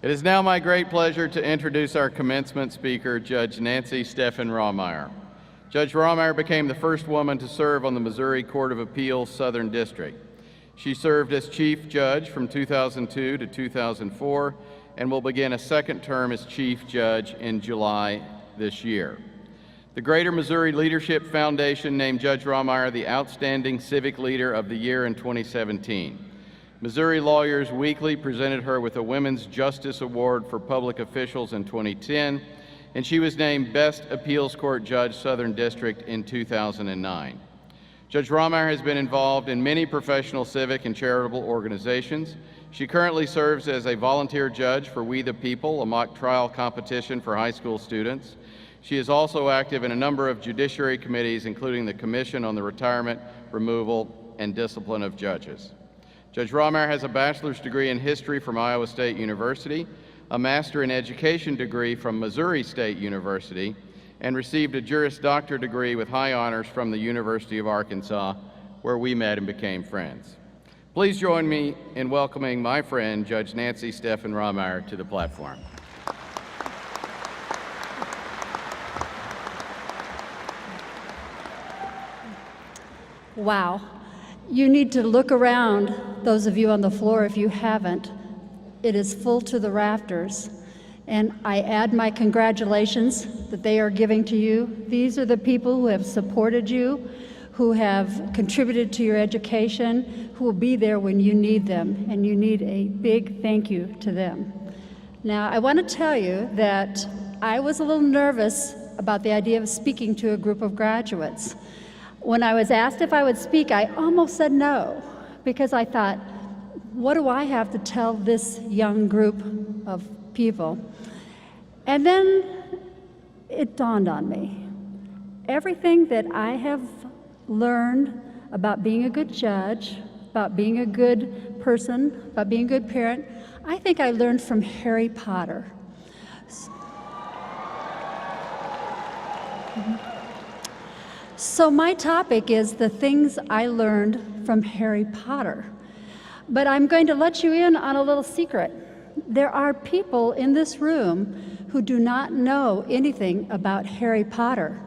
It is now my great pleasure to introduce our commencement speaker, Judge Nancy Steffen Rahmeyer. Judge Rahmeyer became the first woman to serve on the Missouri Court of Appeals Southern District. She served as Chief Judge from 2002 to 2004 and will begin a second term as Chief Judge in July this year. The Greater Missouri Leadership Foundation named Judge Rahmeyer the Outstanding Civic Leader of the Year in 2017. Missouri Lawyers Weekly presented her with a Women's Justice Award for Public Officials in 2010, and she was named Best Appeals Court Judge Southern District in 2009. Judge Rahmeyer has been involved in many professional, civic, and charitable organizations. She currently serves as a volunteer judge for We the People, a mock trial competition for high school students. She is also active in a number of judiciary committees, including the Commission on the Retirement, Removal, and Discipline of Judges. Judge Rahmeyer has a bachelor's degree in history from Iowa State University, a master in education degree from Missouri State University, and received a Juris Doctor degree with high honors from the University of Arkansas, where we met and became friends. Please join me in welcoming my friend, Judge Nancy Steffen Rahmeyer, to the platform. Wow. You need to look around, those of you on the floor, if you haven't. It is full to the rafters. And I add my congratulations that they are giving to you. These are the people who have supported you, who have contributed to your education, who will be there when you need them, and you need a big thank you to them. Now, I want to tell you that I was a little nervous about the idea of speaking to a group of graduates. When I was asked if I would speak, I almost said no, because I thought, what do I have to tell this young group of people? And then it dawned on me. Everything that I have learned about being a good judge, about being a good person, about being a good parent, I think I learned from Harry Potter. So my topic is the things I learned from Harry Potter. But I'm going to let you in on a little secret. There are people in this room who do not know anything about Harry Potter.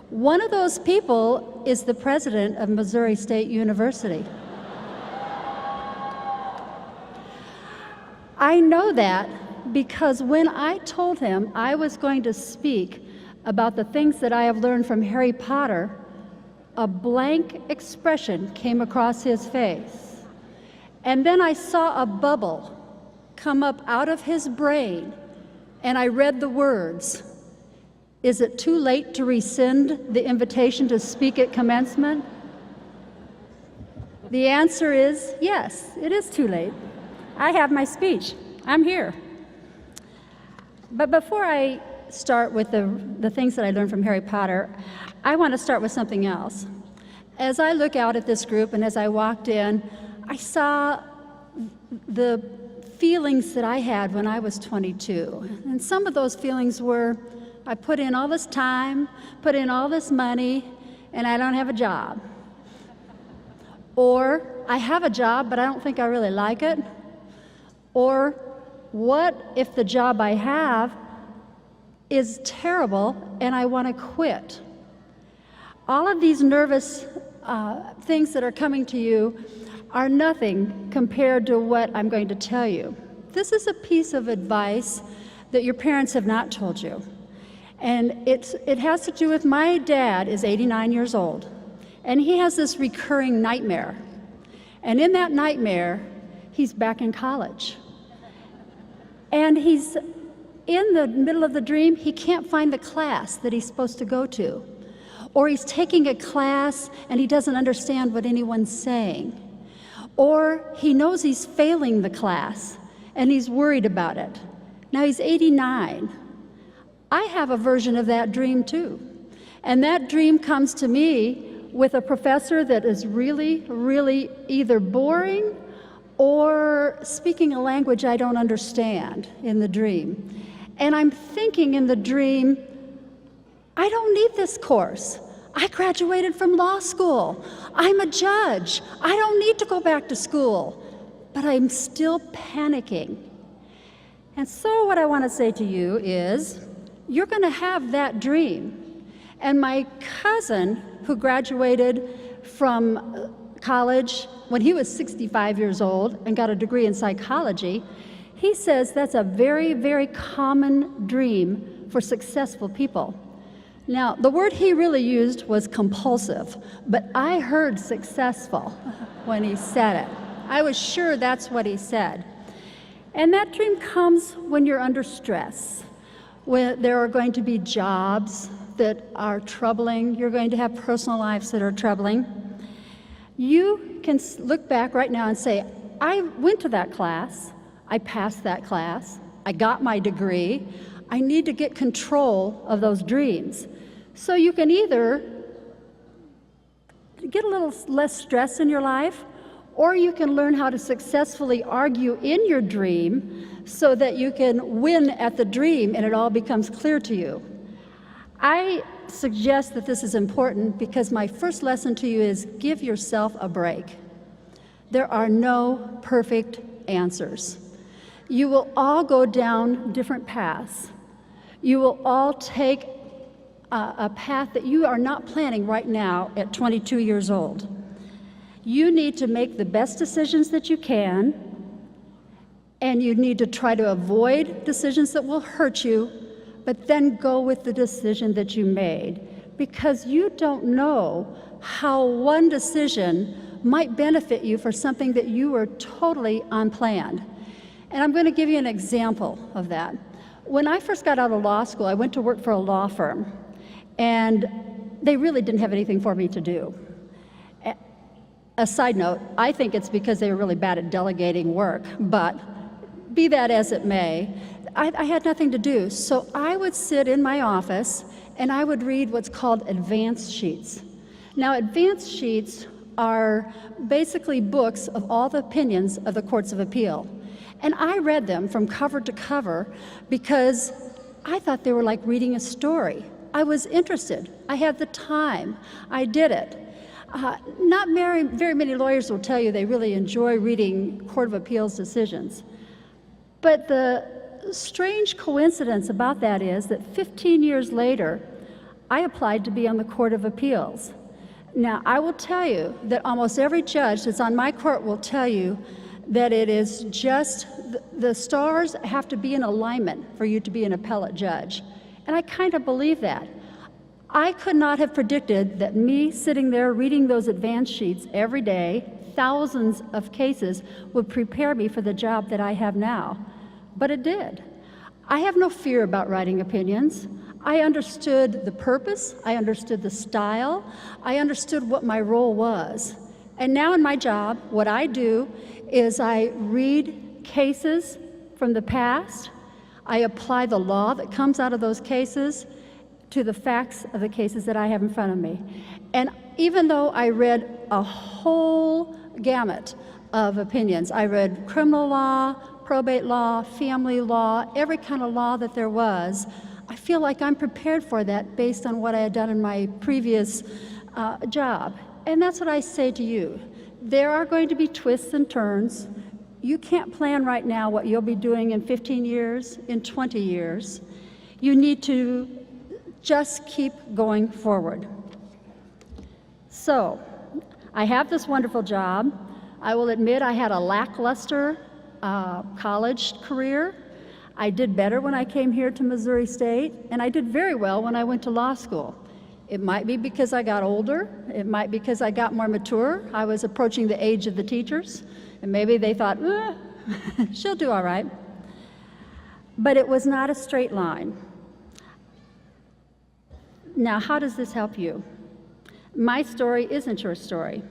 One of those people is the president of Missouri State University. I know that because when I told him I was going to speak about the things that I have learned from Harry Potter, a blank expression came across his face. And then I saw a bubble come up out of his brain, and I read the words, "Is it too late to rescind the invitation to speak at commencement?" The answer is yes, it is too late. I have my speech. I'm here. But before I start with the things that I learned from Harry Potter, I want to start with something else. As I look out at this group and as I walked in, I saw the feelings that I had when I was 22. And some of those feelings were, I put in all this time, put in all this money, and I don't have a job. Or, I have a job, but I don't think I really like it. Or, what if the job I have is terrible and I want to quit? All of these nervous things that are coming to you are nothing compared to what I'm going to tell you. This is a piece of advice that your parents have not told you. And it has to do with, my dad is 89 years old, and he has this recurring nightmare. And in that nightmare, he's back in college. And he's in the middle of the dream, he can't find the class that he's supposed to go to. Or he's taking a class and he doesn't understand what anyone's saying. Or he knows he's failing the class and he's worried about it. Now he's 89. I have a version of that dream too. And that dream comes to me with a professor that is really, really either boring or speaking a language I don't understand in the dream. And I'm thinking in the dream, I don't need this course. I graduated from law school. I'm a judge. I don't need to go back to school. but I'm still panicking. And so what I want to say to you is, you're going to have that dream. And my cousin, who graduated from college when he was 65 years old and got a degree in psychology, he says that's a very, very common dream for successful people. Now, the word he really used was compulsive, but I heard successful when he said it. I was sure that's what he said. And that dream comes when you're under stress, when there are going to be jobs that are troubling, you're going to have personal lives that are troubling. You can look back right now and say, I went to that class, I passed that class, I got my degree, I need to get control of those dreams. So you can either get a little less stress in your life, or you can learn how to successfully argue in your dream so that you can win at the dream and it all becomes clear to you. I suggest that this is important because my first lesson to you is give yourself a break. There are no perfect answers. You will all go down different paths. You will all take a path that you are not planning right now at 22 years old. You need to make the best decisions that you can, and you need to try to avoid decisions that will hurt you, but then go with the decision that you made, because you don't know how one decision might benefit you for something that you were totally unplanned. And I'm going to give you an example of that. When I first got out of law school, I went to work for a law firm, and they really didn't have anything for me to do. A side note, I think it's because they were really bad at delegating work, but be that as it may, I had nothing to do. So I would sit in my office and I would read what's called advance sheets. Now, advance sheets are basically books of all the opinions of the courts of appeal. And I read them from cover to cover because I thought they were like reading a story. I was interested. I had the time. I did it. Not very many lawyers will tell you they really enjoy reading Court of Appeals decisions. But the strange coincidence about that is that 15 years later, I applied to be on the Court of Appeals. Now, I will tell you that almost every judge that's on my court will tell you that it is just the stars have to be in alignment for you to be an appellate judge. And I kind of believe that. I could not have predicted that me sitting there reading those advance sheets every day, thousands of cases, would prepare me for the job that I have now. But it did. I have no fear about writing opinions. I understood the purpose, I understood the style, I understood what my role was. And now in my job, what I do is I read cases from the past, I apply the law that comes out of those cases to the facts of the cases that I have in front of me. And even though I read a whole gamut of opinions, I read criminal law, probate law, family law, every kind of law that there was, I feel like I'm prepared for that based on what I had done in my previous job. And that's what I say to you. There are going to be twists and turns. You can't plan right now what you'll be doing in 15 years, in 20 years. You need to just keep going forward. So, I have this wonderful job. I will admit I had a lackluster college career. I did better when I came here to Missouri State, and I did very well when I went to law school. It might be because I got older. It might be because I got more mature. I was approaching the age of the teachers, and maybe they thought, she'll do all right. But it was not a straight line. Now, how does this help you? My story isn't your story.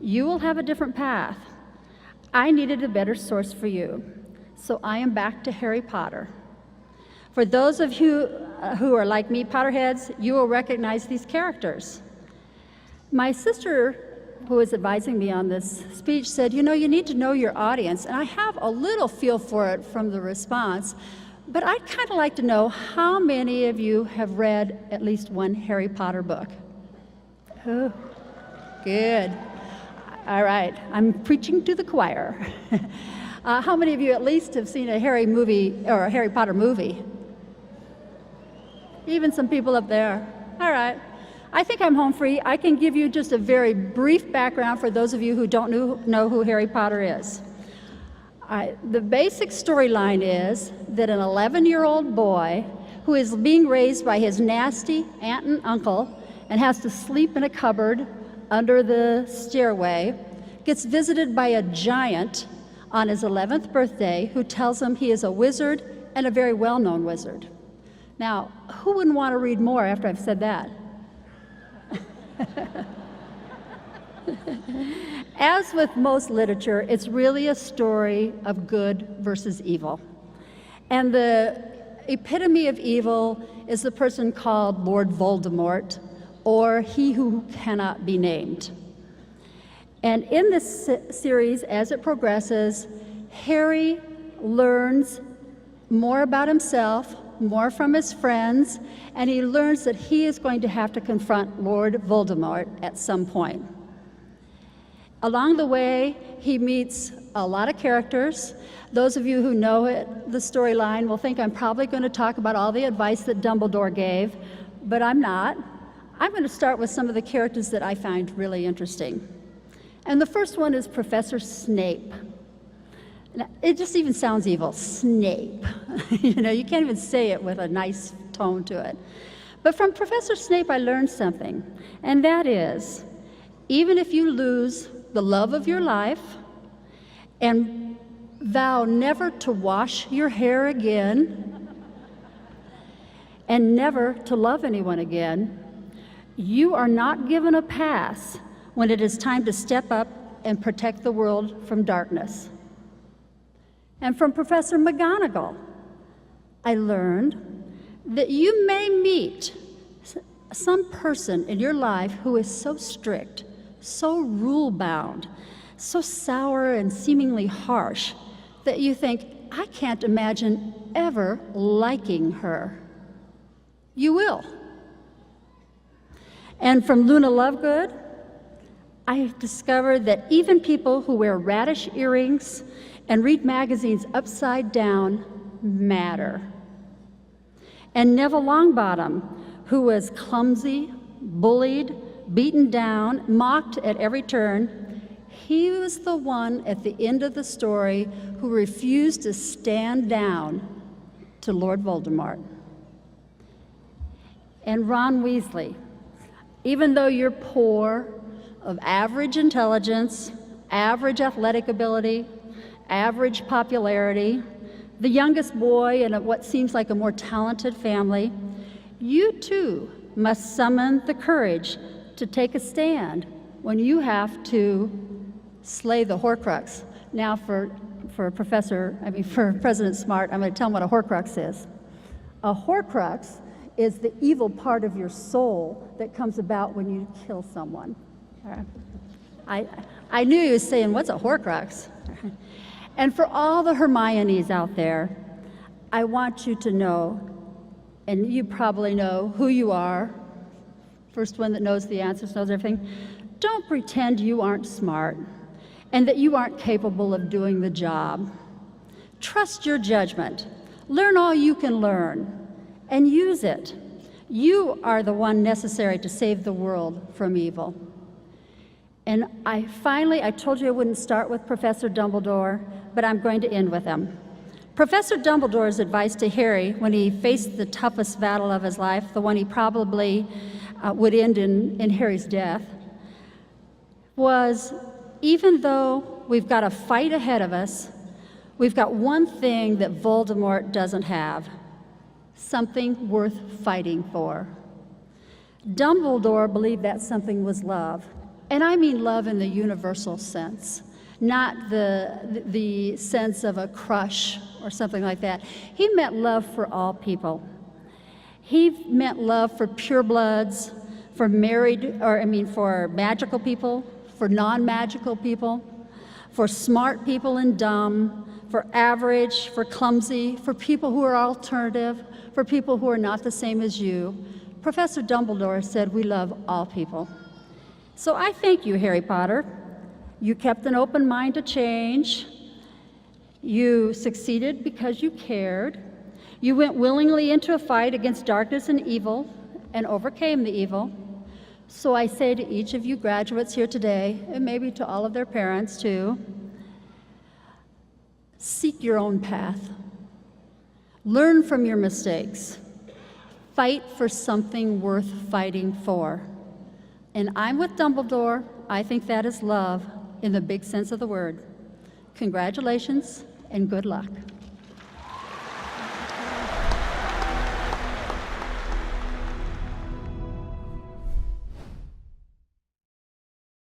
You will have a different path. I needed a better source for you, so I am back to Harry Potter. For those of you who are like me, Potterheads, you will recognize these characters. My sister, who was advising me on this speech, said, you need to know your audience, and I have a little feel for it from the response, but I'd kind of like to know how many of you have read at least one Harry Potter book? Oh, good. All right, I'm preaching to the choir. How many of you at least have seen a Harry movie or a Harry Potter movie? Even some people up there. All right. I think I'm home free. I can give you just a very brief background for those of you who don't know who Harry Potter is. The basic storyline is that an 11-year-old boy who is being raised by his nasty aunt and uncle and has to sleep in a cupboard under the stairway gets visited by a giant on his 11th birthday who tells him he is a wizard and a very well-known wizard. Now, who wouldn't want to read more after I've said that? As with most literature, it's really a story of good versus evil. And the epitome of evil is the person called Lord Voldemort, or he who cannot be named. And in this series, as it progresses, Harry learns more about himself, more from his friends, and he learns that he is going to have to confront Lord Voldemort at some point. Along the way, he meets a lot of characters. Those of you who know the storyline will think I'm probably going to talk about all the advice that Dumbledore gave, but I'm not. I'm going to start with some of the characters that I find really interesting. And the first one is Professor Snape. Now, it just even sounds evil, Snape. You know, you can't even say it with a nice tone to it. But from Professor Snape, I learned something, and that is, even if you lose the love of your life and vow never to wash your hair again and never to love anyone again, you are not given a pass when it is time to step up and protect the world from darkness. And from Professor McGonagall, I learned that you may meet some person in your life who is so strict, so rule-bound, so sour and seemingly harsh that you think, I can't imagine ever liking her. You will. And from Luna Lovegood, I discovered that even people who wear radish earrings and read magazines upside down matter. And Neville Longbottom, who was clumsy, bullied, beaten down, mocked at every turn, he was the one at the end of the story who refused to stand down to Lord Voldemort. And Ron Weasley, even though you're poor, of average intelligence, average athletic ability, average popularity, the youngest boy in what seems like a more talented family, you too must summon the courage to take a stand when you have to slay the Horcrux. Now for President Smart, I'm going to tell him what a Horcrux is. A Horcrux is the evil part of your soul that comes about when you kill someone. I knew he was saying, what's a Horcrux? And for all the Hermiones out there, I want you to know, and you probably know who you are, first one that knows the answers, knows everything. Don't pretend you aren't smart and that you aren't capable of doing the job. Trust your judgment. Learn all you can learn and use it. You are the one necessary to save the world from evil. And I told you I wouldn't start with Professor Dumbledore, but I'm going to end with him. Professor Dumbledore's advice to Harry when he faced the toughest battle of his life, the one he probably would end in Harry's death, was even though we've got a fight ahead of us, we've got one thing that Voldemort doesn't have, something worth fighting for. Dumbledore believed that something was love. And I mean love in the universal sense, not the sense of a crush or something like that. He meant love for all people. He meant love for purebloods, for for magical people, for non-magical people, for smart people and dumb, for average, for clumsy, for people who are alternative, for people who are not the same as you. Professor Dumbledore said we love all people. So I thank you, Harry Potter. You kept an open mind to change. You succeeded because you cared. You went willingly into a fight against darkness and evil and overcame the evil. So I say to each of you graduates here today, and maybe to all of their parents too, seek your own path. Learn from your mistakes. Fight for something worth fighting for. And I'm with Dumbledore. I think that is love in the big sense of the word. Congratulations and good luck.